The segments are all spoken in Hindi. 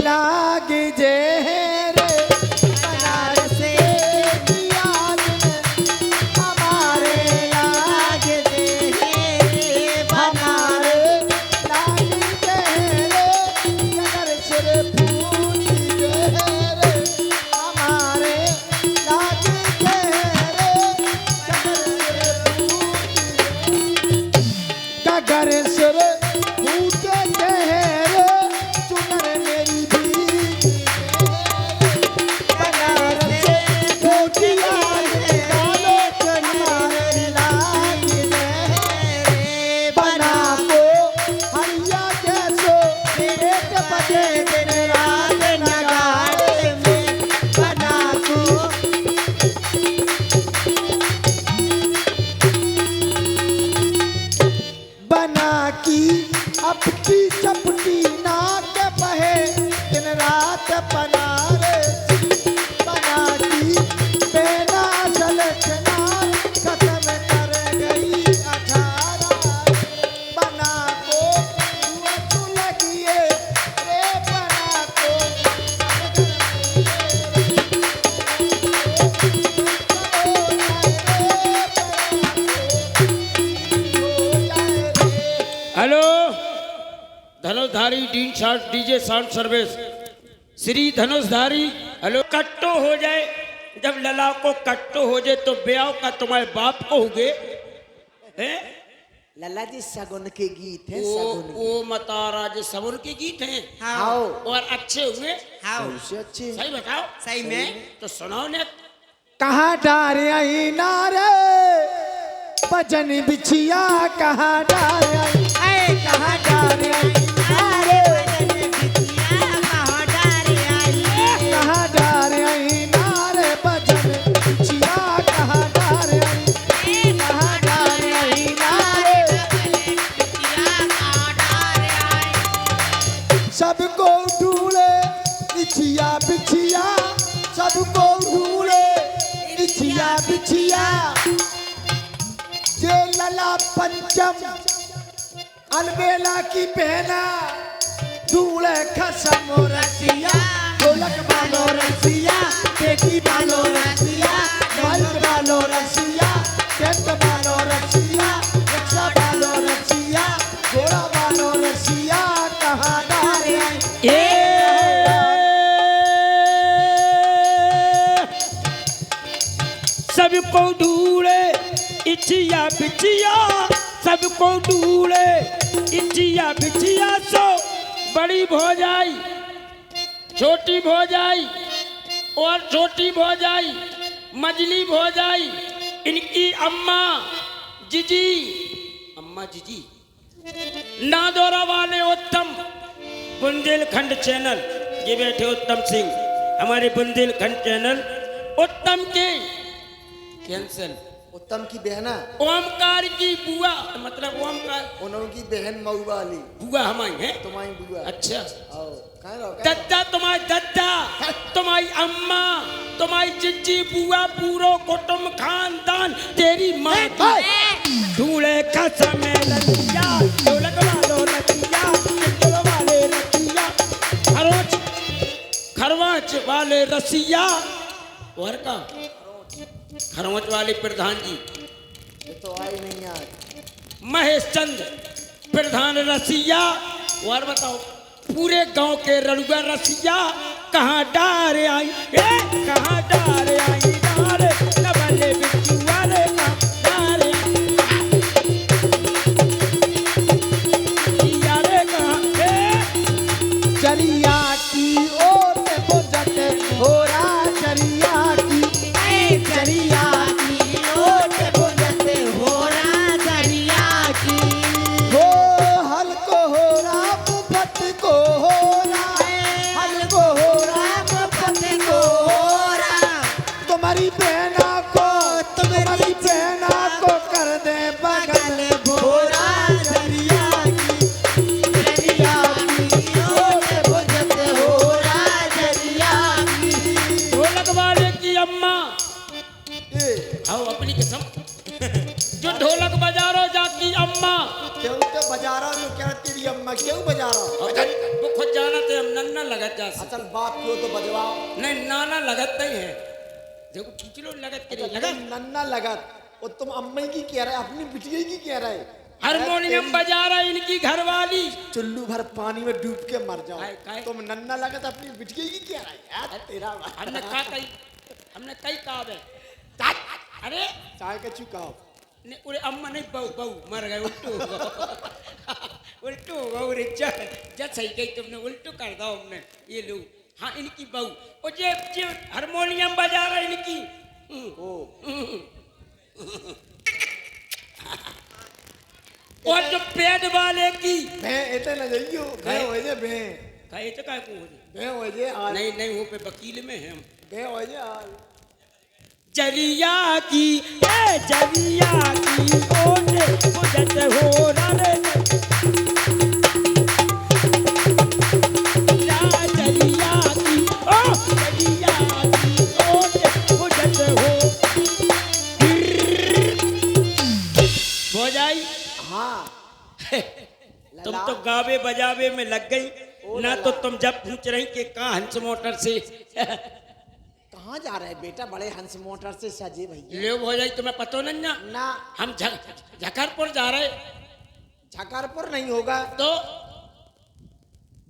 लाग जे रे बनारस की याद में हमारे लाग जे रे बनारस लाग जे रे नगर सिर फूल जे रे हमारे लाग जे रे नगर सिर फूल जे रे चुनर मेरी भीग बनारस कोटिया डालो हमारे लाग रे बना को हरिया जैसो एक बजे दिन रात नगाड़े में बना को बना की अपटी चपटी नाक बहे दिन रात बनारे बना की बेना जलचना खत्म कर गई 18 बना को तू लगिए रे बना को हेलो धनुषधारी डीन शार्ट DJ sound service Shri Dhanushdhari. Hello कट्टो हो जाए, जब लला को कट्टो हो जाए तो ब्याह का तुम्हारे बाप को होगे हैं? लल्ला जी सगुन के गीत हैं वो सगुन वो मतारा जो सबुर के गीत हैं हाँ और अच्छे हुए से अच्छे सही बताओ सही में तो सुनाओ ने। कहाँ डार आई नारे भजन बिछिया कहाँ डार आई कहाँ डार आई नारे कहाँ डार आई नारे भजन बिछिया कहाँ डार आई कहाँ डार आई नारे सबको ढूंढे बिछिया बिछिया सबको ढूंढे बिछिया बिछिया जे लला पंचम अलबेला की पहना ढूंढे खसम रसिया ढोलक बालो रसिया बेटी बालो रसिया माइक बालो रसिया टेंट बालो रसिया रिक्शा बालो रसिया घोड़ा बालो रसिया कहाँ डार आई सबको ढूंढे इचिया बिचिया सबको ढूंढे इचिया बिचिया सो बड़ी भौजाई छोटी भौजाई और छोटी भौजाई मजली भौजाई इनकी अम्मा जीजी अम्मा जीजी नादौरा वाले उत्तम बुंदेलखंड चैनल ये बैठे उत्तम सिंह हमारे बुंदेलखंड चैनल उत्तम के कैंसल उत्तम की बहना ओमकार की बुआ मतलब ओमकार उनकी बहन मऊ वाली बुआ हमारी है तुम्हारी बुआ अच्छा आओ कहाँ रहो दद्दा तुम्हारी दद्दा तुम्हारी अम्मा तुम्हारी चिच्ची बुआ पूरो कुटुंब खानदान तेरी माँ ढूंढे खसम रतिया ढोलक वालो रतिया चिंतल वाले रतिया खरवाच वाले रसिया और का खरवच वाले प्रधान जी ये तो आई नहीं आज महेश चंद्र प्रधान रसिया और बताओ पूरे गांव के रड़ुआ रसिया कहाँ डार आई कहाँ डार आई डार नबले बिचुआ रे डार यारे कहाँ चरिया की ओर बुझत हो रहा चरिया की चरिया की ओर बुझत हो रहा चरिया की हो हल को हो रहा मुफत को हो रहा हल को हो रहा मुफत को हो रहा तुम्हारी बहना को कर दे बगल भोरा चरिया की ओर बुझत लगत जा असल बात क्यों तो बजवाओ। नहीं नाना लगत नहीं है देखो खींच लो लगत करे अच्छा, लगत नन्ना लगत और तुम अम्मी की कह रहे अपनी बिटिया की कह रहे। हारमोनियम बजा रहा है इनकी घरवाली चुल्लू भर पानी में डूब के मर जाओ। काय? तुम नन्ना लगत अपनी बिटिया की कह रहे यार तेरा हमने कई कहा है अरे चाय का चुकाओ नहीं उरे अम्मा नहीं बहू बहू मर गए उल्टू उल्टू होगा उरे जब सही गई तुमने उल्टू कर दो हमने ये लो हाँ इनकी बहू और जे हारमोनियम बजा रहा है इनकी ओ और जो पेट वाले की भे इतने न जाइयो भे हो जे भे कहे तो काय को भे हो जे आज नहीं वो पे वकील में है हम भे हो जे आज जरिया की जरिया की ओने मुझत हो रे जरिया की ओ जरिया की ओने मुझत हो जाई हाँ तुम तो गावे बजावे में लग गई ना तो तुम जब पूछ रही कि कहाँ हंस मोटर से कहाँ जा रहे बेटा बड़े हंस मोटर से सजे भैया ले हो जाई तुम्हें पता नहीं ना ना हम झकरपुर जा रहे झकरपुर नहीं होगा तो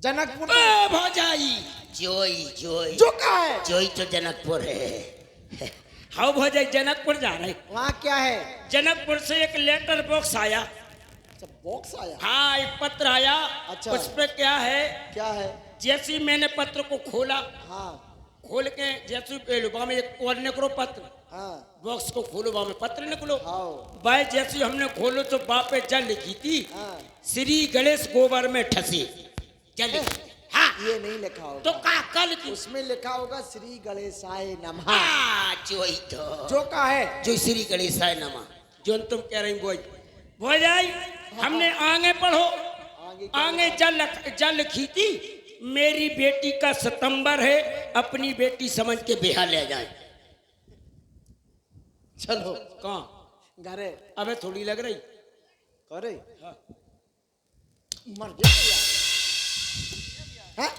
जनकपुर भौजाई जोई जोई जो का है जोई तो जनकपुर है। हाँ भौजाई जनकपुर जा रहे वहाँ क्या है जनकपुर से एक लेटर बॉक्स आया अच्छा बॉक्स आया हाँ एक पत्र आया अच्छा। उस पे क्या है क्या है जैसे ही मैंने पत्र को खोला हाँ खोल के जैसे पेलुबा में एक और निकलो पत्र हाँ बॉक्स को खोलो बा में पत्र निकलो आओ भाई जैसे हमने खोलो तो बापे जल लिखी थी हाँ श्री गणेश गोबर में ठसे जल लिखी हाँ ये नहीं लिखा होगा तो का कल की उसमें लिखा होगा श्री गणेशाय नमः हाँ जोई तो जो का है जो श्री गणेशाय नमः जो तुम कह रही बोल जाई हमने आगे पढ़ो आगे क्या आगे जल लिखी थी मेरी बेटी का सितंबर है अपनी बेटी समझ के बिहार ले जाए चलो कहाँ घरे अबे थोड़ी लग रही करे मर गया हैं?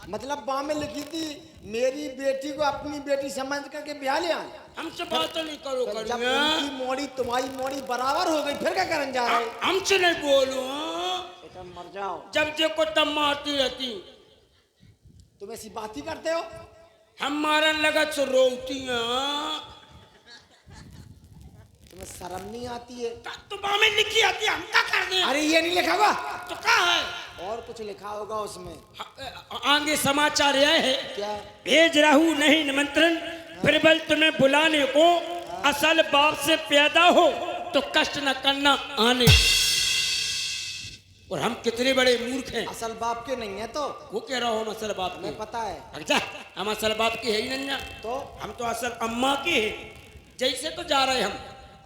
मतलब बा में लिखी थी मेरी बेटी को अपनी बेटी समझ करके ब्याह ले आए हमसे बात तो नहीं करो जब करूँगा उनकी मोड़ी तुम्हारी मोड़ी बराबर हो गई फिर क्या करने जा रहे हमसे नहीं बोलो हाँ? बेटा मर जाओ जब देखो तब मारती रहती तुम ऐसी बात ही करते हो हम मारन लगा तो रोती हैं तुम्हें शर्म नहीं आती है तो बामें लिखी आती हम क्या कर दें अरे ये नहीं लिखा हुआ तो क्या है और कुछ लिखा होगा उसमें आगे समाचार यह है क्या भेज रहू नहीं निमंत्रण फिर बल तुम्हें बुलाने को असल बाप से पैदा हो तो कष्ट न करना आने और हम कितने बड़े मूर्ख हैं असल बाप के नहीं है तो वो कह रहा हो हम असल बाप के मैं पता है अच्छा हम असल बाप के है ही नहीं ना तो हम तो असल अम्मा के हैं जैसे तो जा रहे हम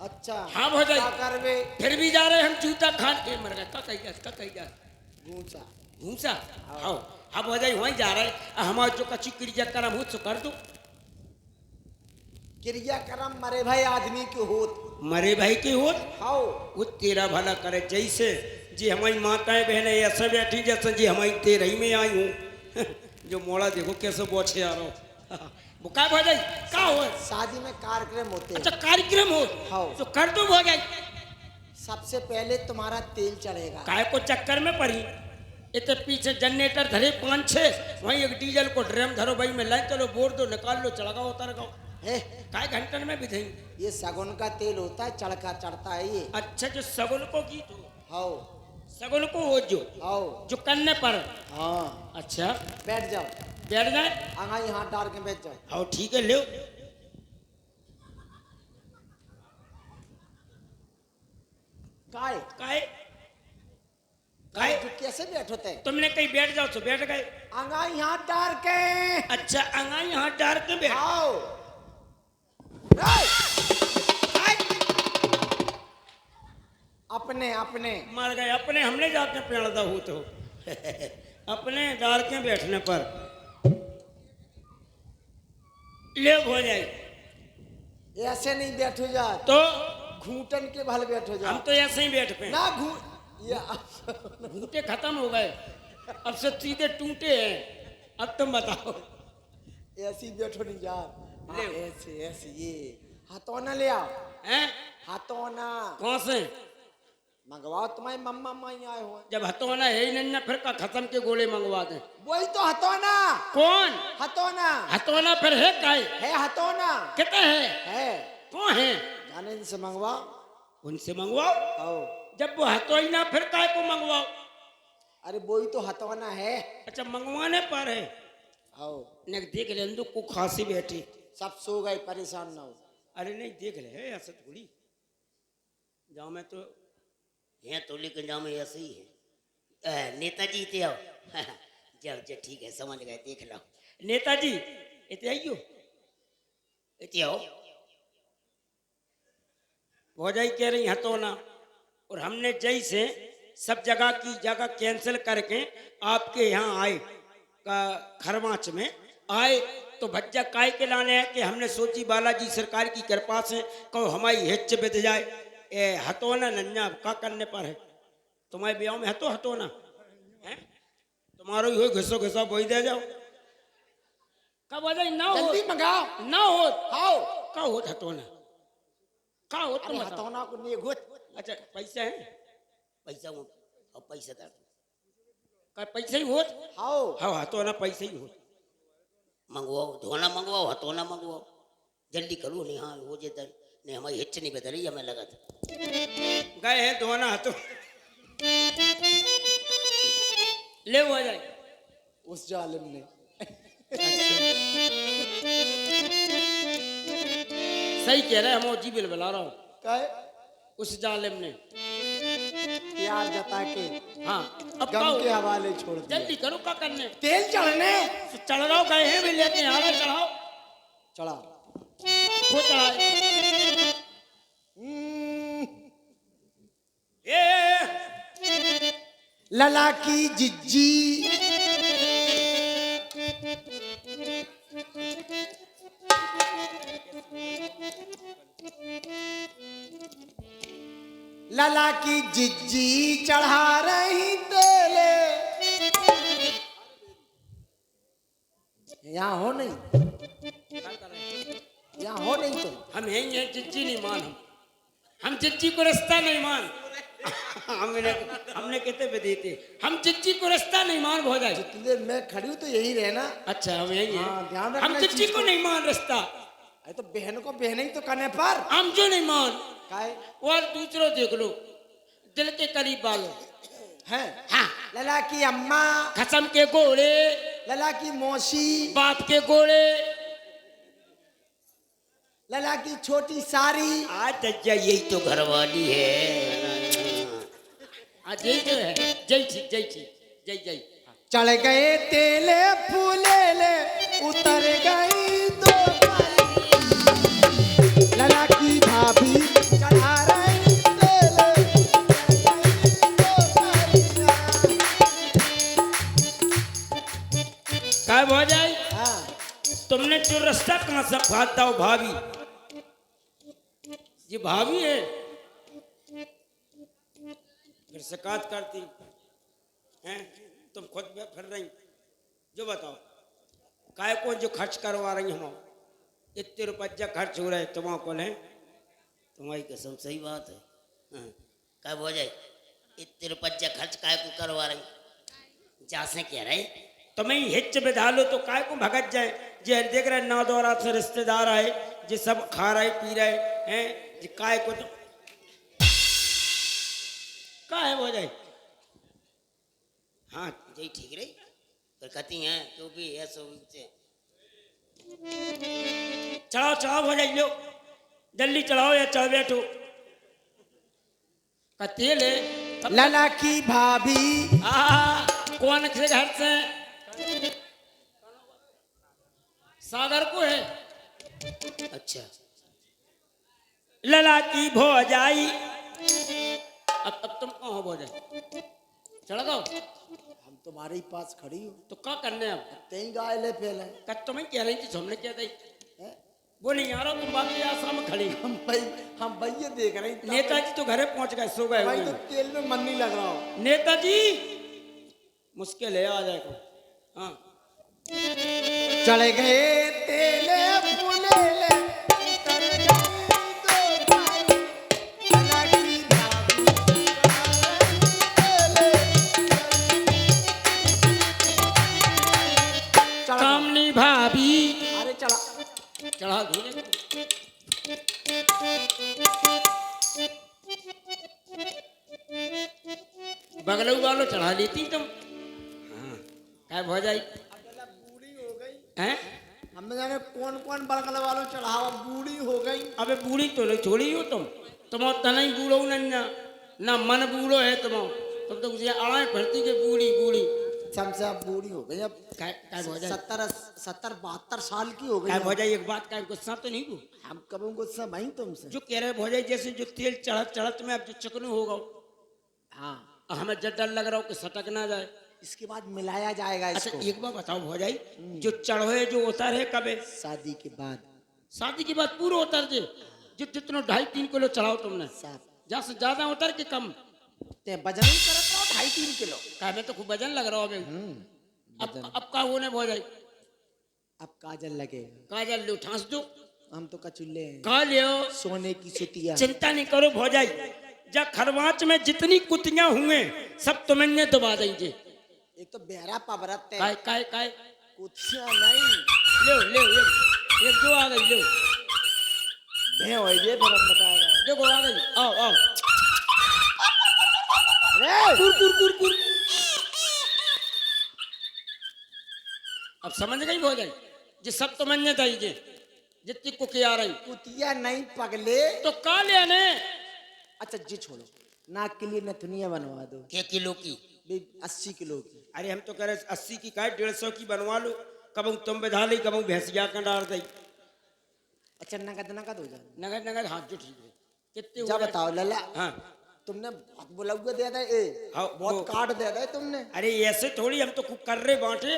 अच्छा हाँ हो जाए क्या करवे फिर भी जा रहे हम जूता खान के मर गए का कही जा घूसा घूसा आओ अब हो जाए वहीं जा रहे हमारे जो कच्ची क्रिया करम हो तो कर दो क्रियाक्रम मरे भाई आदमी के होत मरे भाई के हो खाओ वो तेरा भला करे जैसे जी हमारी माताएं बहनें ऐसे बैठी जैसे जी हमारी तेरह ही में आई हूँ जो मोड़ा देखो कैसे बोछे आ रहा हो वो क्या हो जाए क्या हो शादी में कार्यक्रम होते हैं अच्छा कार्यक्रम हो हाँ। तो कर दो हो जाए सबसे पहले तुम्हारा तेल चढ़ेगा काय को चक्कर में पड़ी इतने पीछे जनरेटर धरे 5-6 वहीं एक डीजल को ड्रम धरो भाई में लाइन चलो बोर दो निकाल लो चढ़ाओ उतर गाओ काय घंटन में भी थे ये सगुन का तेल होता है चढ़का चढ़ता है ये अच्छा जो सगुन को गीत हो हाओ सगुन को हो जो आओ जो करने पर हाँ अच्छा बैठ जाओ बैठ जाए आंगाई हाथ डाल के बैठ जाओ आओ ठीक है लो काय काय काय काय जो कैसे बैठोते हैं तुमने कहीं बैठ जाओ तो बैठ गए आंगाई हाथ डाल के अच्छा अंगाई हाथ डाल के बैठ आओ काय? अपने अपने मर गए अपने हमने जाके पेड़ हो तो अपने डाल के बैठने पर ले हो जाए ऐसे नहीं बैठो जा तो घूटन के भल बैठो जा हम तो ऐसे ही बैठ पे ना घू ये घूटे खत्म हो गए अब से सीधे टूटे हैं। अब तुम बताओ। ऐसी बैठो नहीं जा। ले। ऐसे ऐसे ये हथौना ले आओ। हैं? हथौना कौन से? मंगवाओ, तुम्हारी मम्मा माई आए हो। जब हथौना है ही नहीं ना, फिर का खत्म के गोले मंगवा दे। वही तो हथौना। कौन? हथौना हथौना फिर है काय? है हथौना कितने है? है। कौन है? जाने इनसे मंगवाओ। उनसे मंगवाओ। आओ। जब वो हथौना फिर काय को मंगवाओ? अरे वही तो हथौना है। अच्छा मंगवाने पर है। आओ। ने देख ले अंदर को खांसी बैठी। सब सो गए, परेशान ना हो। अरे नहीं देख ले है ऐसा थोड़ी। जाओ मैं तो यहाँ तो लेकिन जाओ में ऐसे ही है। नेताजी थे आओ। जब जब ठीक है समझ गए, देख लो। नेताजी इतने आइयो। इतने आओ। भौजाई कह रही हथौना, और हमने जैसे सब जगह की जगह कैंसिल करके आपके यहाँ आए का खरमाच में आए तो भज्जा काय के लाने हैं कि हमने सोची बालाजी सरकार की कृपा से कहो हमारी हिच बित जाए। ए हथौना नन्या का करने पर है। तुम्हारे ब्याह में हतो हथौना है? तुम्हारो ही हो घिसो घिसा बोई दे जाओ। कब वजह ना हो, जल्दी मंगाओ। ना हो। आओ। का हो हथौना? का हो अरे तुम बताओ। हथौना को नहीं घुट। अच्छा पैसे हैं? पैसा हो और पैसा दर का पैसे ही होत? आओ। हाँ हथौना पैसे ही होत। मंगवाओ, धोना मंगवाओ, हथौना मंगवाओ, जल्दी करो। नहीं हाँ हो जाता नहीं, हमारी हिच नहीं बदल रही, हमें लगा था। गए हैं धोना हथो ले वो आ जाए। उस जालिम ने। सही कह रहे हैं, हम जी बिल बुला रहा हूँ। कहे उस जालिम ने प्यार जता के हाँ अब गम के कहो हवाले छोड़ दिया। जल्दी करो क्या करने। तेल चढ़ने। चढ़ रहा गए हैं भी लेके आ रहे चढ़ाओ। चढ़ा। वो चढ़ाए ये लला की जिज्जी लला की जिज्जी चढ़ा रही तेले। यहाँ हो नहीं, क्या कर रहे हैं? यहाँ हो नहीं तो हम हैं ये चिच्ची नहीं मान। हम चिच्ची को रास्ता नहीं मान। हमने कहते पे देते हम चिच्ची को रास्ता नहीं मान। हो जाए जितनी देर मैं खड़ी हूँ तो यही रहना। अच्छा हम यही हाँ, ध्यान हैं। रखना हम इस चिच्ची चीज को को। नहीं मान रास्ता। अरे तो बहन को बहन ही तो करने पर हम जो नहीं मान काहे और दूसरों देख लो दिल के करीब वालों हैं। हाँ लला की अम्मा, खसम के गोले, लला की मौसी, बाप के गोले, लला की छोटी सारी। आज तज्जा यही तो घरवाली है। आज यही जो है जय छी जय छी जय जय। चढ़ गए तेले फूले ले उतर गई दो लला की भाभी चढ़ा रही तेले क्या हो जाए? हाँ तुमने जो रास्ता कहाँ से खाता हो भाभी? ये भाभी है फिर शिकायत करती हैं। तुम खुद में फिर रही जो बताओ काय को जो खर्च करवा रही हम इतने रुपया खर्च हो रहे तुम्हारा को है। तुम्हारी कसम सही बात है। हाँ, क्या हो जाए इतने रुपया खर्च काय को करवा रही जा से कह रहे तुम्हें हिच बिधा लो तो काय को भगत जाए। जे देख रहे ना दौरा से रिश्तेदार आए जे सब खा रहे पी रहे हैं जे काय को तो का है हो जाए। हाँ यही ठीक रही पर कहती हैं तो भी है सो से चढ़ाओ चढ़ाओ हो जाइए जल्दी चढ़ाओ या चढ़ बैठो का तेल है। लला की भाभी कौन से घर से? सागर को है। अच्छा लला की भौजाई। अब तुम कहाँ हो भौजाई? चढ़ गो हम तुम्हारे ही पास खड़ी हूँ तो क्या करने अब? तेई गाय ले फैले कब तुम्हें कह रही थी हमने क्या दी वो नहीं आ रहा तुम बाकी आश्रम में खड़ी। हम भैया देख रहे हैं। नेताजी तो घरे पहुंच गए सो गए भाई हुए तो हैं। तेल में मन नहीं लग रहा हो। नेताजी मुश्किल है आ जाएगा। हाँ चढ़ गए तेले फुलेले उतर गई दो भाई अलगी भाभी तेले चढ़ कामनी भाभी अरे चढ़ा चढ़ा दूंगे। बगलू वालों चढ़ा लेती तुम। हाँ क्या हो जाए बूढ़ी हो गई हैं? हमने जाने कौन कौन बरगल वालों चढ़ावा बूढ़ी हो गई अबे बूढ़ी तो नहीं छोड़ी हो तुम तना ही बूढ़ो नन्ना ना मन बूढ़ो है तुम तो उसे आड़े भरती के बूढ़ी बूढ़ी सबसे अब बूढ़ी हो गई अब क्या हो जाए 70 साल की हो गई क्या अब। हो जाए एक बात का गुस्सा तो नहीं हो हम कब गुस्सा भाई तुमसे जो कह रहे हो जाए जैसे जो तेल चढ़त चढ़त में अब जो चकनू होगा हाँ हमें जब डर लग रहा हो कि सटक ना जाए। इसके बाद मिलाया जाएगा अच्छा इसको एक बार बताओ हो जाए जो चढ़े जो उतर है कबे शादी के बाद शादी के बाद पूरा उतर जे जो जितना 2.5-3 किलो चढ़ाओ तुमने साहब जहाँ से ज्यादा उतर के कम ते वजन ही करत रहो 2.5-3 किलो क्या मैं तो खूब वजन लग रहा हो अबे अब का होने हो जाए अब काजल लगेगा काजल लो ठांस दो हम तो कचुल्ले हैं का लियो सोने की सुतिया चिंता नहीं करो हो जाए जा खरवाच में जितनी कुतियां हुए सब तुमने दबा देंगे। एक तो बेहरा पबरत है काय कुछ नहीं ले एक दो आ गई लो मैं हो ये फिर अब बताएगा देखो आ गई आओ अरे कुर अब समझ गई हो जाए जे सब तुमने चाहिए जितनी कुकी आ रही कुतिया नहीं पगले तो का ले ने अच्छा जी छोड़ो नाक के लिए नथुनिया बनवा दो के किलो की 80 किलो की अरे हम तो कह रहे 80 की का 150 की बनवा लो कबू तुम बिधा ली कबू भैंसिया का डाल दी। अच्छा नगद हो जाए नगद हाथ जो ठीक है कितने जा हो गए? बताओ लला हाँ तुमने बहुत बुलाऊगा दिया था हाँ, बहुत वो- काट दिया था तुमने अरे ऐसे थोड़ी हम तो खूब कर रहे बांटे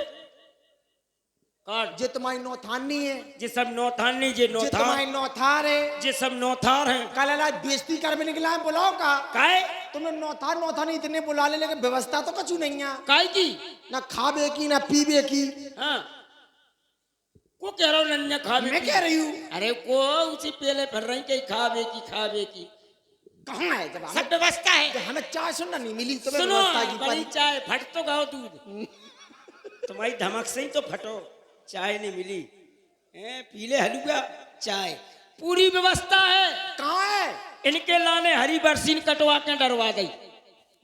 काट जे तुम्हारी नौथानी है जे सब नौथान नहीं जे जे नौथार तुम्हारी नौथार है जे सब नौथार हैं कल अला बेइज्जती कर में निकला है बुलाओ का काय तुमने नौथानी इतने बुला ले लेकिन व्यवस्था तो कछु नहीं है काय की ना खाबे की ना पीबे की हाँ को कह रहा हूँ नन्या खावे मैं की। कह रही हूँ अरे को उसी पहले फिर रही कहीं खावे की कहाँ है जब सब व्यवस्था है। जब हमें चाय सुनना नहीं मिली तो सुनो व्यवस्था की बड़ी परी चाय फट तो गाओ दूध तुम्हारी धमक से ही तो फटो चाय नहीं मिली पीले हलुआ चाय पूरी व्यवस्था है। कहाँ है इनके लाने हरी बरसीन कटवा के डरवा गई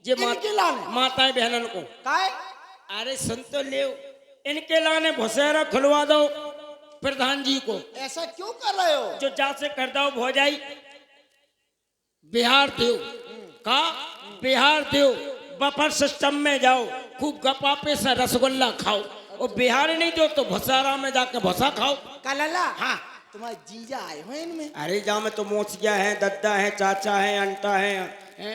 जे इनके लाने? माताएं बहनन को कहाँ है अरे सुन तो ले इनके लाने भुसेरा खुलवा दो प्रधान जी को ऐसा क्यों कर रहे हो जो जा से कर दो हो जाई बिहार देव का बिहार देव बफर सिस्टम में जाओ खूब गपापे से रसगुल्ला खाओ और बिहार नहीं दो तो भुसारा में जाके भुसा खाओ। कलला हाँ तुम्हारे जीजा आए हो इनमें अरे जा में तो मोचिया है दद्दा है चाचा है अंटा है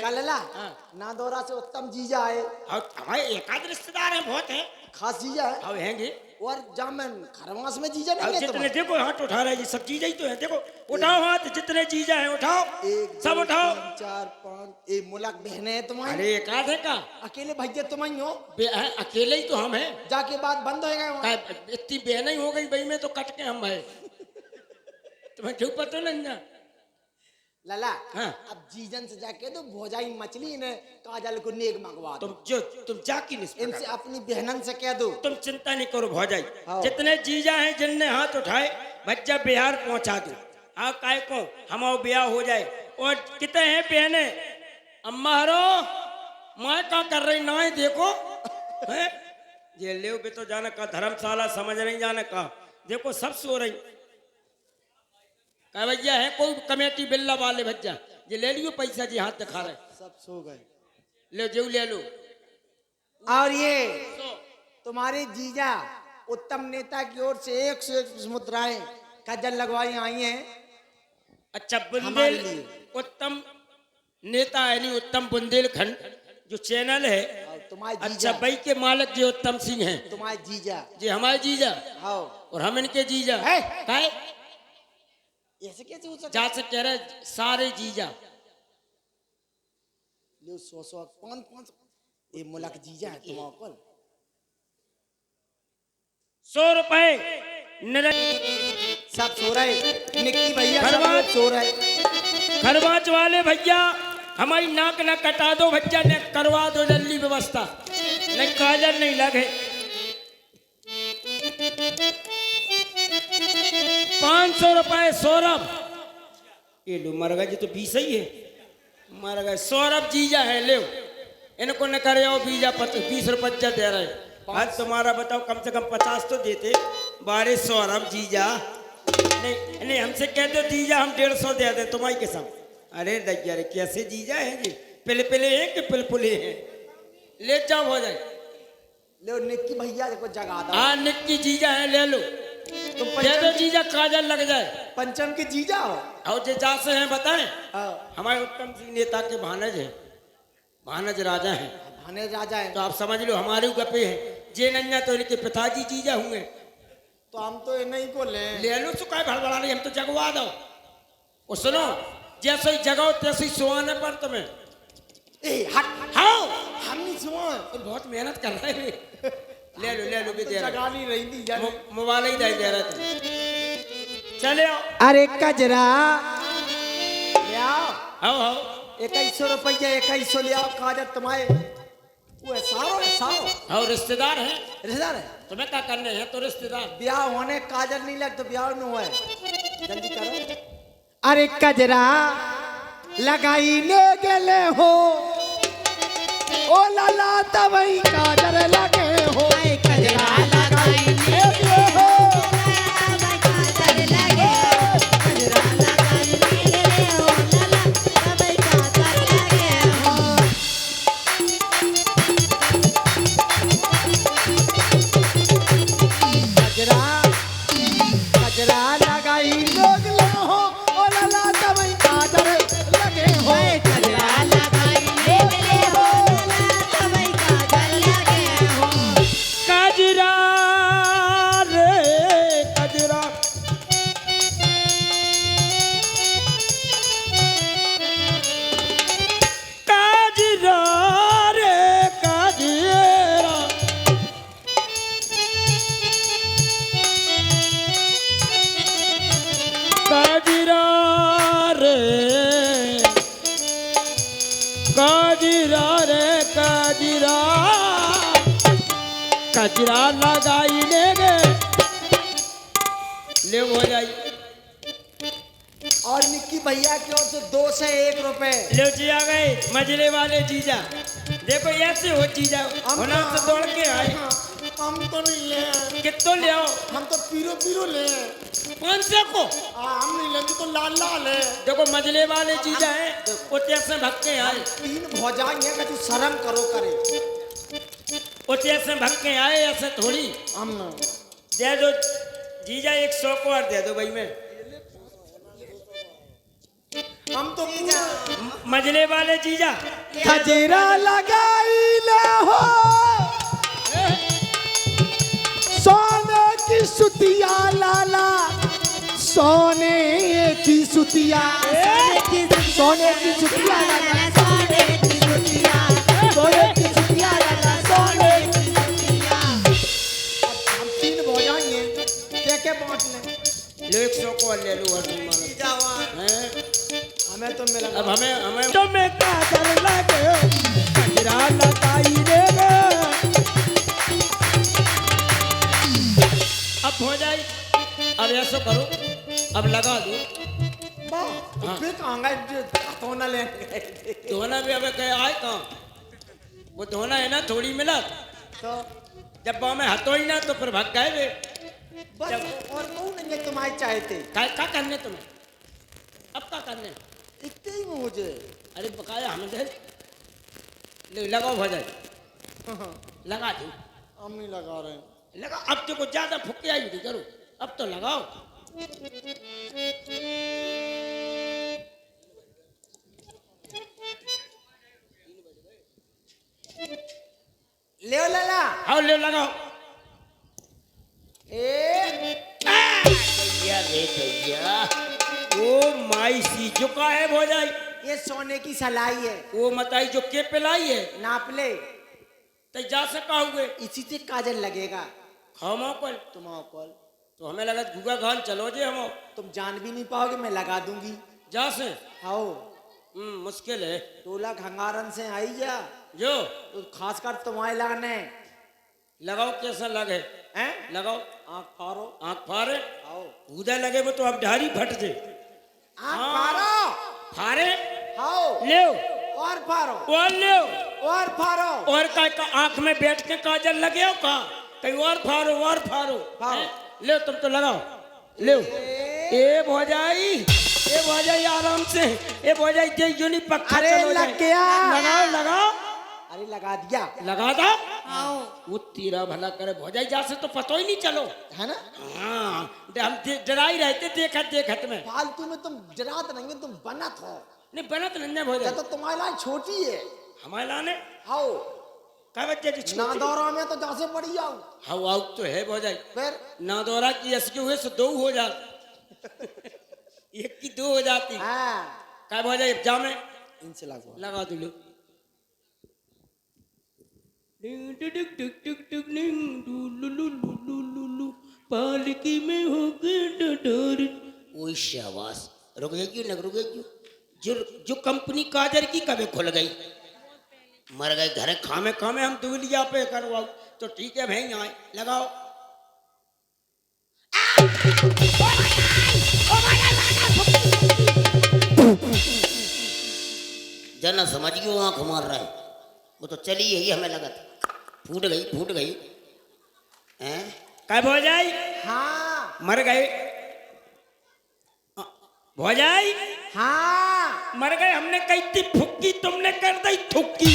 कलला हाँ। नादौरा से उत्तम जीजा आए और हमारे एकाध रिश्तेदार हैं बहुत हैं खास जीजा है अब हैंगे और जामन खरवास में जीजा अब नहीं है जितने तुम्हारे देखो हाथ उठा रहे जी सब चीजें ही तो है देखो उठाओ हाथ जितने चीजें हैं उठाओ एक सब दो, उठाओ 3, 4 5 एक मुलाक बहने हैं तुम्हारी अरे एकाध है का अकेले भैया तुम ही हो अकेले ही तो हम हैं जाके बाद बंद हो गए वहाँ। इतनी बहन ही हो गई भाई में तो कट के हम है तुम्हें क्यों पता नहीं ना लला हाँ। अब जीजन से जाके तो भोजाई मछली ने काजल को नेक मंगवा दो तुम जाकी नहीं इनसे अपनी बहनन से कह दो तुम चिंता नहीं करो भौजाई हाँ। जितने जीजा हैं जिनने हाथ उठाए बच्चा बिहार पहुंचा दो हाँ काय को हमारा ब्याह हो जाए और कितने हैं बहने अम्मा हरो माँ क्या कर रही ना है देखो है ये ले बे तो जाने का धर्मशाला समझ नहीं जाने का देखो सब सो रही क्या भैया है कोई कमेटी बिल्ला वाले भज्जा ये ले लियो पैसा जी हाथ दिखा रहे सब सो गए ले जो ले लो और ये सो तुम्हारे जीजा उत्तम नेता की ओर से 101 मुद्राएं काजल लगवाई आई हैं अच्छा हमारे बुंदेल लिए। उत्तम नेता यानी उत्तम बुंदेलखंड जो चैनल है और तुम्हारे अच्छा जीजा भाई के मालिक जी उत्तम सिंह हैं तुम्हारे जीजा जी हमारे जीजा आओ और हम इनके जीजा है? काय ऐसे कैसे हो सकता जा से कह रहे सारे जीजा लो 100 5 ये मुलाक जीजा है तुम्हारे पर 100 रुपए सब सो रहे, निक्की भैया सब खरवाच। लोग सो रहे। खरबाच वाले भैया हमारी नाक न कटा दो भैया, ने करवा दो जल्दी व्यवस्था, नहीं काजल नहीं लगे। 500 रुपए सौरभ, ये लो मर गए, तो 20 ही है, मर गए। सौरभ जीजा है, ले इनको न करे आओ बीजा 20 रुपया दे रहे। आज तुम्हारा बताओ, कम से कम 50 तो देते। बारे सौरभ जीजा, नहीं नहीं हमसे कह दो जीजा, हम 150 दे दे तुम्हारी कसम। अरे दैया रे, कैसे जीजा है जी, पिलपिले हैं कि पिलपुले हैं, ले जाओ हो जाए। ले निक्की भैया देखो जगा दो। हाँ निक्की जीजा है, ले लो, तुम दे दो जीजा, काजल लग जाए। पंचम के जीजा हो। और जे जा से हैं बताएं, हाँ, हमारे उत्तम सिंह नेता के भानज है, भानज राजा हैं, भाने राजा है। तो आप समझ लो हमारे गपे हैं। जे नन्या तो इनके पिताजी जीजा हुए, तो हम तो नहीं को ले लो सुखाए भड़बड़ा रही, हम तो जगवा दो। और सुनो, जैसे ही जगाओ तैसे ही सुहाने पर तुम्हें। ए हट, हाँ हम नहीं सुनो। तो बहुत मेहनत कर रहे हैं, ले लो भी तो दे जगा नहीं रही थी यार। मोबाइल ही दे रहे थे। चले आओ, अरे कजरा ले आओ, आओ 2100 रुपया 2100 ले आओ। काजल तुम्हारे वो है सारो, है सारो और रिश्तेदार हैं, रिश्तेदार है। तुम्हें क्या करने हैं, तो रिश्तेदार। ब्याह होने काजल नहीं लग तो ब्याह में हुआ है, जल्दी करो। अरे कजरा लगाईने गेले हो, ओ लाला तवई काजल लगे हो। कजरा लगाईने गेले हो, काजल लगे हो। कजरा लगाईने गेले हो, लाला तवई काजल लगे हो। कजरा लगाई लोग ले हो, ओ लाला तवई काजल लगे हो। कजरा लगाई लोग ले हो, लाला तवई काजल लगे हो। कजरा रे कजरा, कजरा रे कजरा, कजरा रे कजरा रे कजरा, कजरा लगाई लेंगे, ले हो जाई। और निक्की भैया की ओर से 2 से 1 रुपए। ले जी आ गए मजले वाले जीजा, देखो ऐसे हो जीजा, होना से दौड़ के आए। हम तो नहीं ले, कितो ले आओ, हम तो पीरो पीरो ले। 500 को। हम नहीं लेंगे तो लाल लाल है। देखो मजले वाले जीजा हैं, वो तैसे भग के आए, 3 भौजाएं का तू शर्म करो करे। वो तैसे भग के आए, ऐसे थोड़ी। हम दे दो जीजा 100 को और दे दो भाई में। तो मजले वाले जीजा, कजरा लगाई ले हो, सोने की सुतिया लाला, सोने की सुतिया, सोने की सुतिया लाला, सोने की सुतिया, सोने की सुतिया लाला, सोने की सुतिया। हम 3 भौजाएं के बांट ले। लो 100 को और ले लो, और तुम मानो हैं? हमें तो मिला। अब हमें तुम्हें काजल लगे, कजरा लगाई देगा। अब हो जाए, अब ऐसा करो, अब लगा दो। हाँ। फिर कहाँगा धोना ले धोना भी अब कहे आए कहाँ, वो धोना है ना थोड़ी मिला, तो जब पाँव में हथो ही ना तो फिर भाग गए वे। बस और कौन नहीं तुम्हारे चाहते। क्या करने तुम्हें, अब क्या करने, इतने ही मुझे। अरे बकाया हमें दे, ले लगाओ हो जाए, लगा दो। हम नहीं लगा रहे हैं। लगा, अब तो कुछ ज्यादा फुके आई नहीं करो, अब तो लगाओ। ले लाला, आओ ले लगाओ। भैया रे भैया, ओ माई सी जो का है हो जाए, ये सोने की सलाई है, वो मताई जो के पिलाई है, नाप ले। तो जा सका हुए। इसी से काजल लगेगा। खाओ माओ कल। तुम आओ कॉल। तो हमें लगा गुगा घान चलो जे हम तुम जान भी नहीं पाओगे, मैं लगा दूंगी। जा से। आओ। मुश्किल है। टोला खंगारन से आई जा, जो तो खासकर तुम्हारे लगने। लगाओ कैसा लगे हैं? लगाओ। आँख फाड़ो। आँख फारे आओ। कूदा लगे वो तो अब ढारी फट जे। आँख हाँ। फाड़ो। फारे आओ। ले और फाड़ो। और ले और फाड़ो। और का आँख में बैठ के काजल लगे हो का कहीं और फारो और फारो। फारो। हैं? ले तुम तो लगाओ ले। ए भौजाई आराम से। ए भौजाई जे यूनी पक्का अरे चलो लग गया। लगाओ लगाओ। अरे लगा दिया। लगा दो। वो तेरा भला करे भौजाई जा से तो पता ही नहीं चलो है ना। हाँ हम डराई रहते देखत देखत में। फालतू में तुम डरात नहीं, तुम बनत हो। नहीं बनत नहीं या भौजाई तो तुम्हारी लाइन छोटी है। हमारे लाने आओ। का बच्चे जी ना दौरा में तो जैसे पड़ी आओ। हाउ आउट तो है भौजाई। फिर ना दौरा की एस के हुए से दो हो जाती एक की दो हो जाती। हाँ का भौजाई जा में इनसे लगवा। लगा दो लो। पालकी में हो गए। ओए शाबाश। रुक गई क्यों? रुक गई क्यों? जो कंपनी काजर की कभी खुल गई मर गए घर खामे खामे हम दुबलिया पे करवाओ तो ठीक है भाई आए लगाओ। जना समझ गई आंख मार रहा है वो तो चली यही हमें लगा था फूट गई हैं काय भौजाई। हाँ मर गए भौजाई। हाँ मर गए हमने कही थी फुक्की तुमने कर दी थुक्की।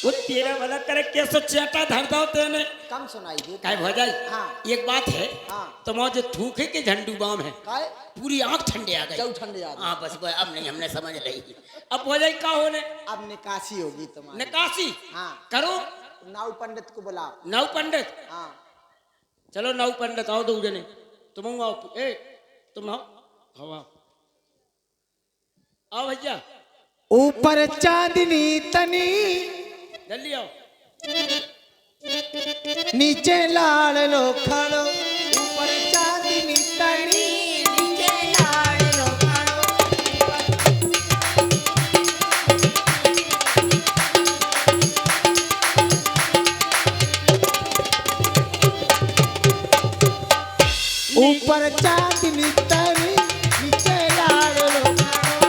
वो तेरा वाला करे कैसे चेटा धर दो तेने कम सुनाई दे। काय भौजाई। हाँ एक बात है हाँ तुम जो थूके के झंडू बाम है काय पूरी आंख ठंडे आ गई। जाऊ ठंडे आ गई। हाँ बस अब नहीं हमने समझ रही। अब भौजाई का होने अब निकासी होगी तुम्हारी। निकासी हाँ करो। नाव पंडित को बुलाओ। नव पंडित। हाँ चलो नव पंडित आओ दो जने तुम आओ। ए तुम आओ आओ आओ भैया। ऊपर चांदनी तनी जल्दी आओ। नीचे लाल लो खड़ो। ऊपर चांदनी तनी नीचे लाल लो खड़ो। ऊपर चांदनी तनी नीचे लाल लो खड़ो।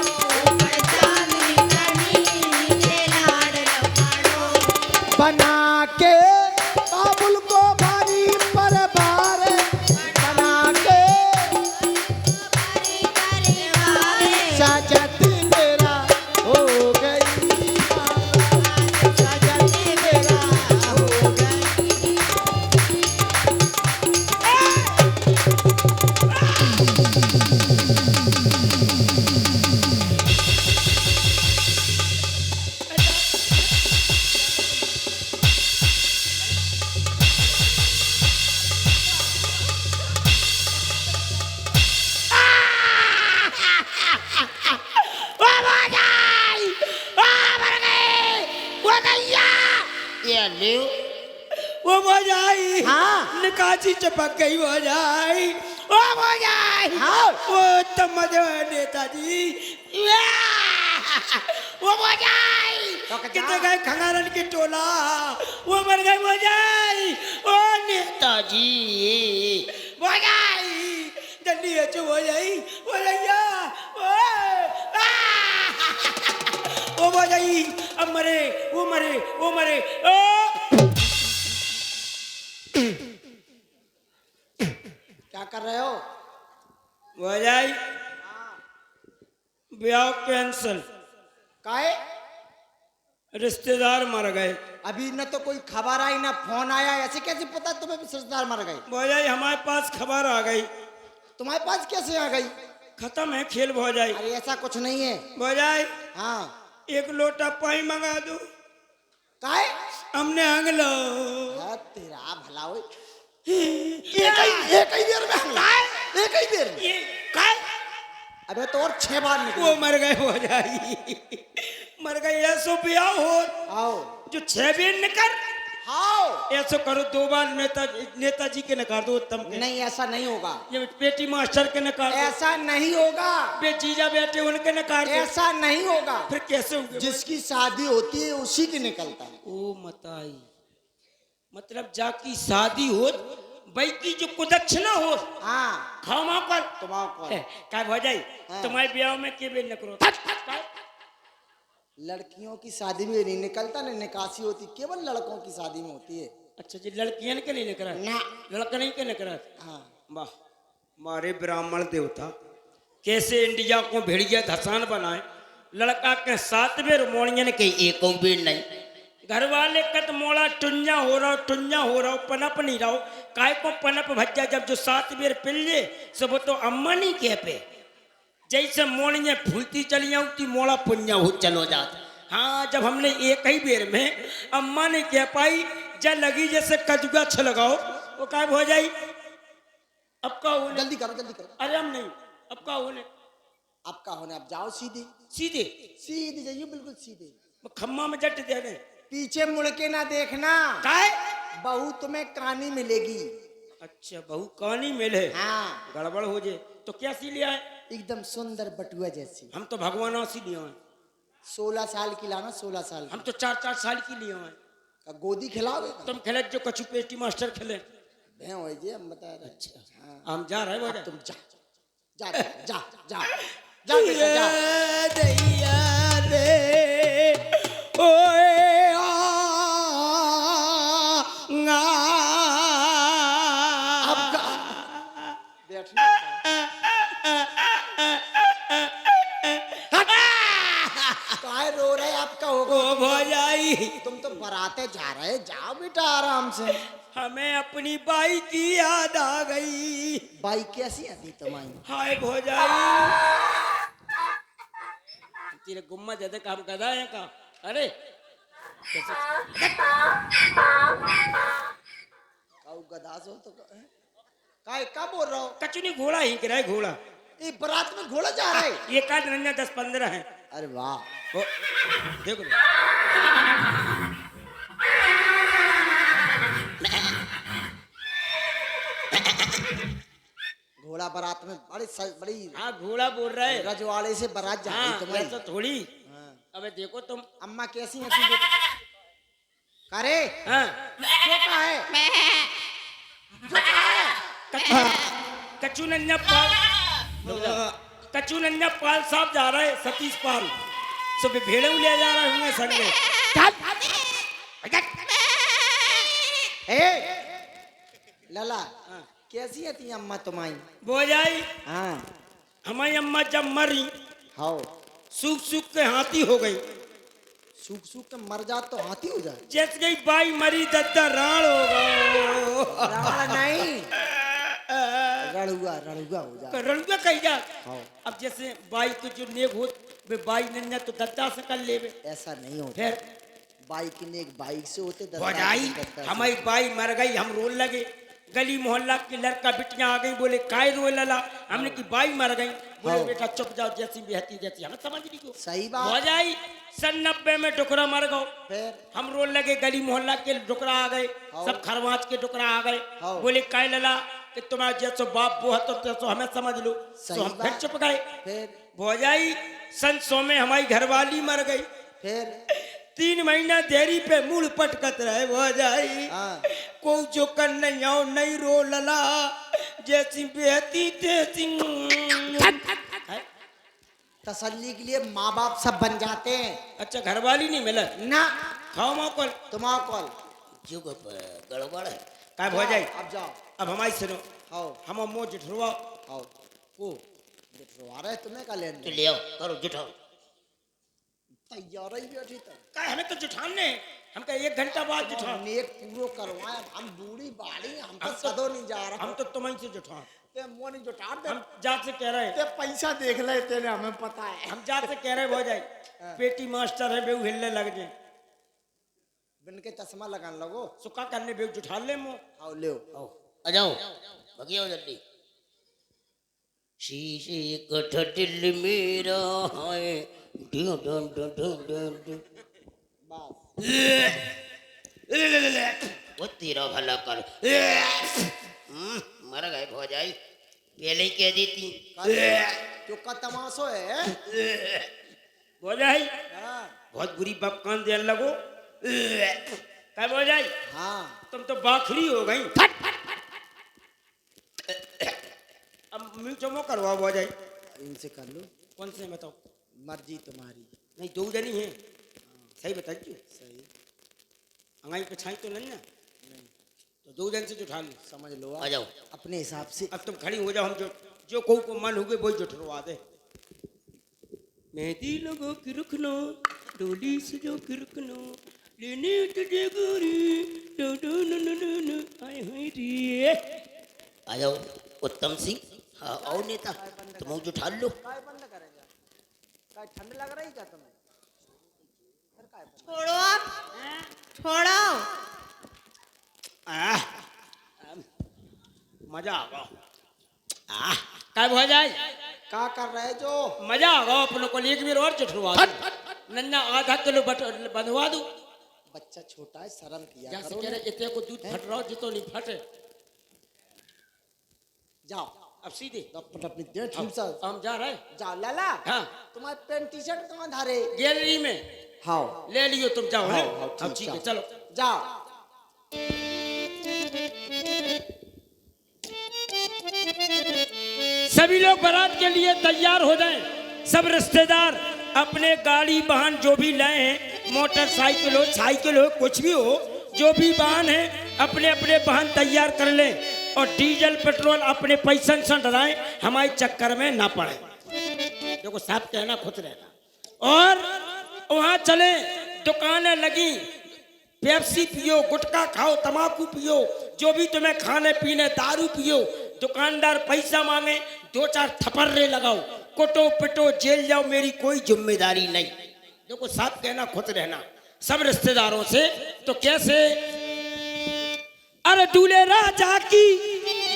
ऊपर चांदनी तनी नीचे लाल लो खड़ो। बना के काबुल को भारी पर बार बना के साजत मेरा हो गई। साजत मेरा हो गई। ये लियो वो भौजाई। हाँ। निकासी चपक गई भौजाई। ओ भौजाई। हाँ। वो तमझ नेताजी। वो भौजाई कितने गए खंगारन की टोला वो मर गए भौजाई। ओ नेताजी भौजाई जल्दी अच्छो भौजाई भौजैया। ओ भौजाई अब मरे वो मरे ओ क्या कर रहे हो? भौजाई ब्याह कैंसल। काहे? रिश्तेदार मर गए। अभी न तो कोई खबर आई ना फोन आया, ऐसे कैसे पता तुम्हें भी रिश्तेदार मर गए? भौजाई हमारे पास खबर आ गई। तुम्हारे पास कैसे आ गई? खत्म है खेल भौजाई। अरे ऐसा कुछ नहीं है। भौजाई हाँ एक लोटा पानी मंगा दो। काहे? हमने आंग लो। हाँ, तेरा भला हो। एक ही देर में एक ही देर में। ये काय? अबे तो और 6 बार निकले। वो मर गए भौजाई मर गए ऐसो ब्याह हो आओ जो 6 बेर निकल हाँ ऐसा करो 2 बार नेताजी के नकार दो उत्तम के, नहीं ऐसा नहीं होगा, ये पेटी मास्टर के नकार दो, ऐसा नहीं होगा, बे जीजा बेटे उनके नकार दो, ऐसा नहीं होगा। फिर कैसे होगा? जिसकी शादी होती है उसी की निकलता है। ओ बताई, मतलब जाकी शादी हो भाई की जो कुदक्षिणा हो हाँ खाओ माँ पर तुम्हारा क्या हो जाए हाँ। तुम्हारे ब्याह में के बेल न करो लड़कियों की शादी में नहीं निकलता, नहीं निकासी होती, केवल लड़कों की शादी में होती है। अच्छा जी, लड़कियां के नहीं निकला ना लड़का नहीं के निकला। हाँ वाह मारे ब्राह्मण देवता कैसे इंडिया को भेड़िया धसान बनाए, लड़का के 7 बेर मोड़ियन के एक बेर नहीं, घर वाले कत मोड़ा टुंजा हो रहा पनप नहीं रहो, काय को पनप भज्जा जब जो 7 बेर पिल्ले सब तो अम्मा नहीं कह पे, जैसे मोड़ियाँ फूलती चली आती मोड़ा पुंजा हो चलो जाता। हाँ जब हमने एक ही बेर में अम्मा ने कह पाई जब लगी जैसे कजुआ लगाओ वो काय हो जाई। अब का होने, जल्दी करो जल्दी करो। अरे हम नहीं, अब का होने, अब का होने, अब जाओ सीधे सीधे सीधे जाइए, बिल्कुल सीधे। खम्मा में जट दे रहे पीछे मुड़ के ना देखना, काय। बहू तुम्हें कानी मिलेगी। अच्छा बहू कहानी मिले, हाँ गड़बड़ हो जाए तो क्या सी लिया है? एकदम सुंदर बटुआ जैसी। हम तो भगवान सी लिया है, 16 साल की लाना, 16 साल हम तो 4-4 साल की लिए हैं। का गोदी खिलाओगे? तुम खेले जो कछु पेटी मास्टर खेले भैं हो जी, हम बता रहे। अच्छा हाँ। हम जा रहे हैं तुम जा जा जा जा जा जा बेटा जा। दैया रे ओए अब बैठना काहे रो रहे? आपका होगा ओ भौजाई, तुम तो बराते जा रहे, जाओ बेटा आराम से। हमें अपनी बाई की याद आ गई। बाई कैसी आती तुम्हारी? हाय भौजाई, तेरे गुम्मा ज्यादा काम कर रहा है का? अरे काऊ गदास हो तो काहे का बोल रहा हो? कछु नहीं, घोड़ा ही गिरा है घोड़ा। ये बारात में घोड़ा जा रहा है? ये काट रंजा 10-15 है। अरे वाह, ओ, देखो घोड़ा बारात में बड़ी हाँ घोड़ा बोल रहा है। रजवाड़े से बारात जा रही हाँ तुम्हारी। ऐसा थोड़ी। हाँ। अबे देखो तुम। अम्मा कैसी है तुम? अरे हाँ जो का है? कचू नन्या पाल, कचू नन्या पाल साहब जा रहे, सतीश पाल सब भेड़े ले जा रहे होंगे संग में। लला कैसी है ती अम्मा तुम्हारी? बोझाई हाँ हमारी अम्मा जब मरी हाँ, सूख सूख के हाथी हो गई। सूख सूख के मर जा तो हाथी हो जाए? जैसे गई बाई मरी दद्दा राण हो गया। राण नहीं, रड़ुआ रड़ुआ हो जाए। रड़ुआ कही जा। हाँ। अब जैसे बाई को जो नेक हो वे बाई नन्या तो दद्दा से कर ले। ऐसा नहीं होता, फिर बाइक ने एक बाइक से होते भौजाई हमारी बाई मर गई, हम रोल लगे। गली मोहल्ला की लड़का बिटियां आ गई, बोले काय रोए लला? हमने की बाई मर गई। बोले हाँ। बेटा चुप जाओ, जैसी बेहती जैसी हमें समझ नहीं क्यों। सही बात। भौजाई 90 में डुकरा मर गो, फिर हम रोल लगे। गली मोहल्ला के डुकरा आ गए, हाँ। सब खरवाच के डुकरा आ गए। हाँ। बोले काय लला कि तुम्हारा जैसो बाप वो है तो हमें समझ लो। सही तो हम फिर बात। चुप गए। फिर भौजाई सन 100 में हमारी घरवाली मर गई। फिर 3 महीना देरी पे मूल पटकत रहे भौजाई। हाँ। को जो कर नहीं आओ नहीं रो लला, जैसी बेहती तैसी। तसल्ली के लिए माँ बाप सब बन जाते हैं। अच्छा घरवाली नहीं मिला ना खाओ माँ कल तुम्हारा कॉल जो गड़बड़ है। काय भौजाई अब जाओ। अब हमारी सुनो, आओ हम मुँह जिठवा आओ। को आ रहे तुम्हें का लेन तो ले आओ, करो जुटाओ। तैयार ही बैठी तक काय हमें तो जुठाने, हम कहा 1 घंटा बाद जुठा। नेक पूरो करवाए। हम बूढ़ी बाड़ी, हम तो हम तो- सदो नहीं जा रहा। हम तो तुम्हें से जुठा, ते मुंह नहीं जुटा दे। हम जात से कह रहे हैं, ते पैसा देख ले तेरे, हमें पता है। हम जात से कह रहे भौजाई पेटी मास्टर है बेऊ हिलने लग जाए। बिन के चश्मा लगाने लगो। सुखा करने बेऊ जुठा ले मुँह। आओ ले आओ आ जाओ, भगियो जल्दी। शीशे कठ दिल मेरा है, ढूं ढूं ढूं ढूं ढूं ढूं। बस वो तेरा भला कर। मर गए भौजाई, पहले ही कह देती। क्यों का तमाशो है? भौजाई हाँ बहुत बुरी बकवान देने लगो। क्या भौजाई, हाँ तुम तो बाखरी हो गई। अब मुँह चमो करवा भौजाई। इनसे कर लो, कौन से बताओ? मर्जी तुम्हारी। नहीं दो जनी है, सही बताइए। सही अंगाई पे छाई तो नहीं ना, तो दो जन से जुठा ली। समझ लो आ जाओ। अपने हिसाब से। अब तुम खड़ी हो जाओ, हम जो को मन हो गए वही जुठरवा दे। मेहंदी लगो कि रुकनो, डोली से जो कि रुकनो, लेने तुझे गोरी, डो डो न न न न, आए हुए रे। आ जाओ उत्तम सिंह। हाँ आओ नेता, तुम जुठा लो। काय बंद करेगा? काय ठंड लग रही क्या तुम्हें? फिर काय बंद? छोड़ो आप, छोड़ो। मजा आ गया। क्या हो जाए? का कर रहे जो? मजा आ गया अपनों को। एक बार और जुठरवा दो, नन्ना आधा किलो बंधवा दो। बच्चा छोटा है, शर्म किया जैसे करो कह ना। रहे इतने को दूध फट रहा हो जितो नहीं फटे। जाओ अब सीधे दप्पट अपनी दे ठीक सा। हम जा रहे। जाओ लाला। हाँ तुम्हारे पेंट टी शर्ट कहाँ धारे? गैलरी में हाँ ले लियो, तुम जाओ। हाँ, हैं? हाँ, अब ठीक, ठीक है, जाओ। चलो। जाओ। सभी लोग बारात के लिए तैयार हो जाएं। सब रिश्तेदार अपने गाड़ी वाहन जो भी लाए हैं, मोटरसाइकिल हो, साइकिल हो, कुछ भी हो, जो भी वाहन है अपने अपने वाहन तैयार कर लें और डीजल पेट्रोल अपने पैसन से डराएं, हमारे चक्कर में ना पड़े। देखो साहब कहना खुद रहना। और वहाँ चले, दुकानें लगी, पेप्सी पियो, गुटखा खाओ, तम्बाकू पियो, जो भी तुम्हें खाने पीने, दारू पियो। दुकानदार पैसा मांगे, दो चार थप्पड़े लगाओ, कुटो पिटो, जेल जाओ, मेरी कोई जिम्मेदारी नहीं। देखो साफ कहना खुद रहना सब रिश्तेदारों से। तो कैसे? अरे दूल्हे राजा की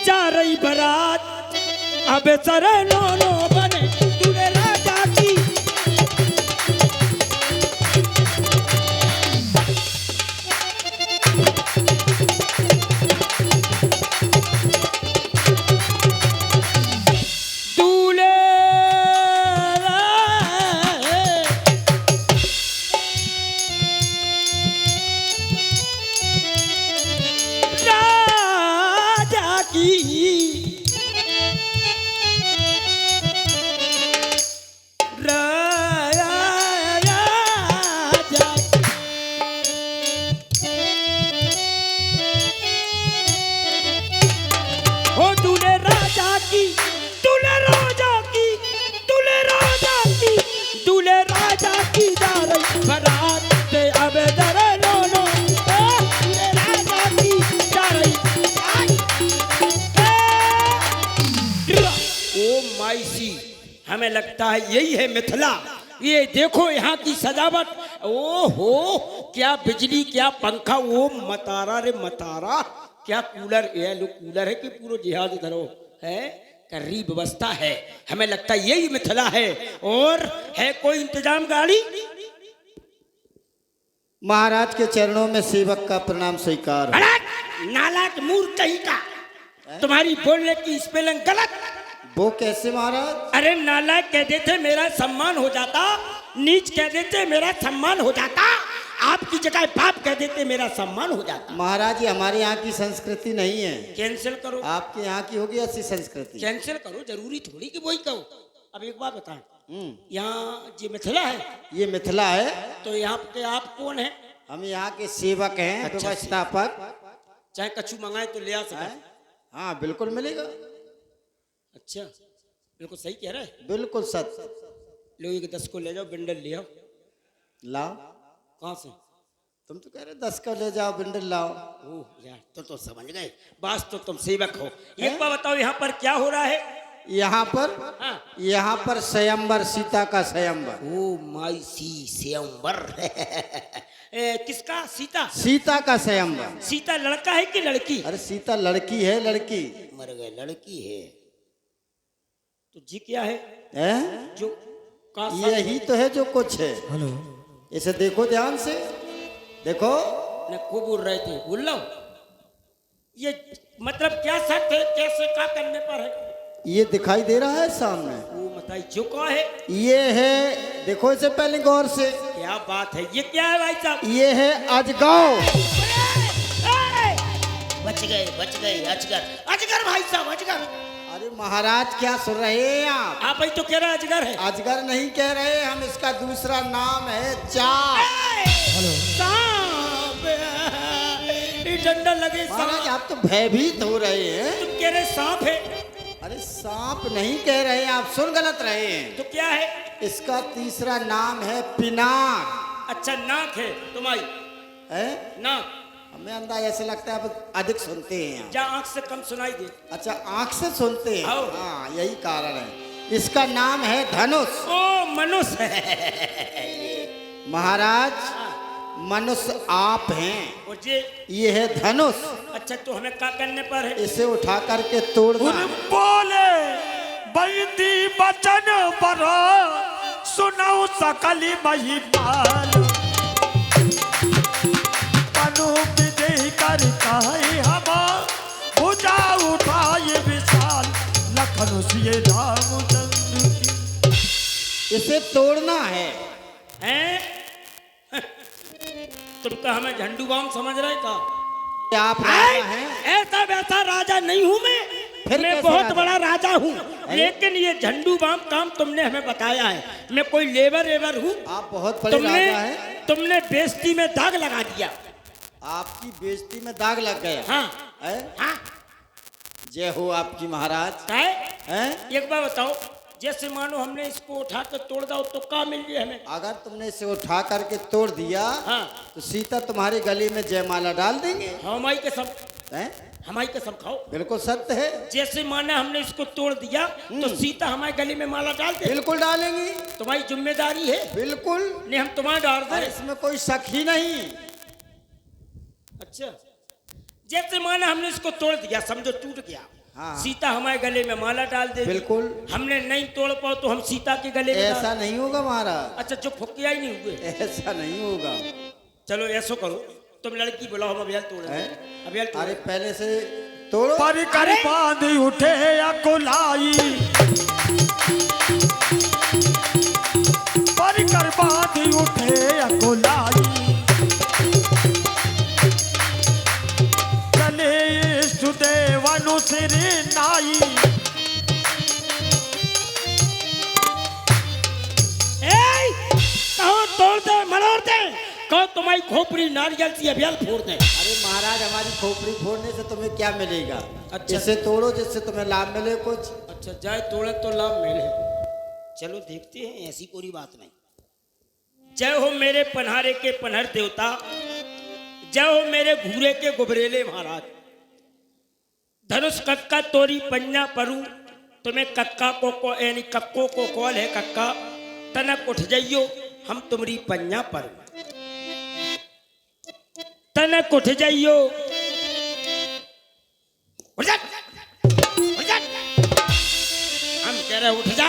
जा रही बारात, अब सरे नो नो बने दूल्हे राजा की। हमें लगता है यही है मिथिला। ये देखो यहाँ की सजावट, ओहो क्या बिजली, क्या पंखा, वो मतारा रे मतारा, क्या कूलर। ये लो कूलर है कि पूरा जिहाज धरो है, कर्री व्यवस्था है। हमें लगता है यही मिथिला है। और है कोई इंतजाम गाड़ी? महाराज के चरणों में सेवक का प्रणाम स्वीकार। नालायक मूर्ख कहीं का, तुम्हारी बोलने की स्पेलिंग गलत। वो कैसे महाराज? अरे नालायक कह देते मेरा सम्मान हो जाता, नीच कह देते मेरा सम्मान हो जाता, आपकी जगह बाप कह देते मेरा सम्मान हो जाता। महाराज ये हमारे यहाँ की संस्कृति नहीं है। कैंसिल करो। आपके यहाँ की होगी ऐसी संस्कृति। कैंसिल करो, जरूरी थोड़ी कि वही कहो। अब एक बात बताएं, यहाँ जी मिथिला है, ये मिथिला है। तो यहाँ के आप कौन है? हम यहाँ के सेवक हैं, अच्छा, व्यवस्थापक। चाहे कछु मंगाए तो ले आ सके। हाँ बिल्कुल मिलेगा। अच्छा बिल्कुल सही कह रहे हैं। बिल्कुल सच। लो ये 10 को ले जाओ, बंडल ले आओ। लाओ। कहाँ से? तुम तो कह रहे 10 का ले जाओ, बंडल लाओ। ओह यार तो समझ गए, बस तो तुम सेवक हो। एक बार बताओ यहाँ पर क्या हो रहा है? यहाँ पर हाँ। यहाँ पर स्वयंवर, सीता का स्वयंवर। ओ माई सी स्वयंवर। किसका? सीता। सीता का स्वयंवर। सीता लड़का है कि लड़की? अरे सीता लड़की है, लड़की। मर गए, लड़की है। तो जी क्या है? जो यही तो है जो कुछ है। इसे देखो ध्यान से, देखो। ने खूब उड़ रहे थे, बोल लो ये मतलब क्या शर्त है, कैसे क्या करने पर है? ये दिखाई दे रहा है सामने, वो बताइए जो का है। ये है, देखो इसे पहले गौर से, क्या बात है, ये क्या है भाई साहब? ये है अजगांव। बच गए अजगर, अजगर भाई साहब, अजगर। अरे महाराज क्या सुन रहे हैं आप भाई तो कह रहे हैं अजगर है। अजगर नहीं कह रहे हम, इसका दूसरा नाम है चाप। सांप, ये डंडा लगे महाराज सांप। आप तो भयभीत हो रहे हैं। तुम कह रहे सांप है, अरे सांप नहीं कह रहे, आप सुन गलत रहे हैं। तो क्या है? इसका तीसरा नाम है पिनाक। अच्छा नाक है तुम्हारी, है? नाक। हमें अंदाज ऐसे लगता है आप अधिक सुनते हैं। जा आंख से कम सुनाई दे। अच्छा आंख से सुनते हैं, आओ। हाँ यही कारण है। इसका नाम है धनुष। ओ मनुष्य महाराज मनुष्य आप हैं, और ये है धनुष। अच्छा तो हमें क्या करने पर है? इसे उठा करके तोड़ना है। बोले बैदी बचन पर सुनाऊ सकली महिपाल तनु विजय कर कहे हम भुजा उठाए विशाल लखन सिए रामचंद्र की। इसे तोड़ना है। हैं? तुमका हमें झंडू बाम समझ रहे का? आप राजा हैं? ऐसा वैसा राजा नहीं हूँ मैं। फिर मैं कैसे बहुत राजा? बड़ा राजा हूँ, लेकिन ये झंडू बाम काम तुमने हमें बताया है। मैं कोई लेबर एबर हूँ? आप बहुत बड़े तुमने राजा हैं। तुमने बेइज्जती में दाग लगा दिया। आपकी बेइज्जती में दाग लग गया। हाँ है? हाँ। जय हो आपकी महाराज। क्या है? हैं? एक बार बताओ, जैसे मानो हमने इसको उठा कर तोड़ दो तो क्या मिल गया हमें? अगर तुमने इसे उठा करके तोड़ दिया हाँ। तो सीता तुम्हारी गली में जयमाला डाल देंगे। हमारी कसम, हैं? हमारी कसम खाओ। बिल्कुल सत्य है। जैसे माना हमने इसको तोड़ दिया तो सीता हमारे गले में माला डाल दे। बिल्कुल डालेंगी। तुम्हारी जिम्मेदारी है। बिल्कुल। नहीं हम तुम्हारा डाल और दे। इसमें कोई शक ही नहीं। अच्छा जैसे माना हमने इसको तोड़ दिया, समझो टूट गया। हाँ। सीता हमारे गले में माला डाल दे। बिल्कुल। हमने नहीं तोड़ पाओ तो हम सीता के गले में ऐसा नहीं होगा महाराज, अच्छा जो फुकिया ही नहीं हुए। ऐसा नहीं होगा। चलो ऐसा करो, तुम लड़की बुलाओ, हम अभियान तोड़ हैं? अभियान तोड़। अरे पहले से तोड़ो। पर कर बांध उठे अकुलाई पर कर बांध उठे अकुलाई चले सुदेवनु सिर नाई कहो तोड़ दे, मरोड़ दे, कहो तुम्हारी खोपड़ी नारियल सी अभियान फोड़ दे। अरे महाराज हमारी खोपड़ी फोड़ने से तुम्हें क्या मिलेगा? अच्छा। इसे तोड़ो जिससे तुम्हें लाभ मिले कुछ। अच्छा जाए तोड़े तो लाभ मिले। चलो देखते हैं, ऐसी कोई बात नहीं। जय हो मेरे पन्हारे के पन्हर देवता, जय हो मेरे घूरे के गुबरेले महाराज। धनुष कक्का तोरी पन्ना परू, तुम्हें कक्का को यानी कक्को को कॉल है कक्का। तनक उठ जाइयो हम तुम्हारी पन्ना पर, तनक उठ जाइयो। उठ जा, उठ जा। हम कह रहे उठ जा।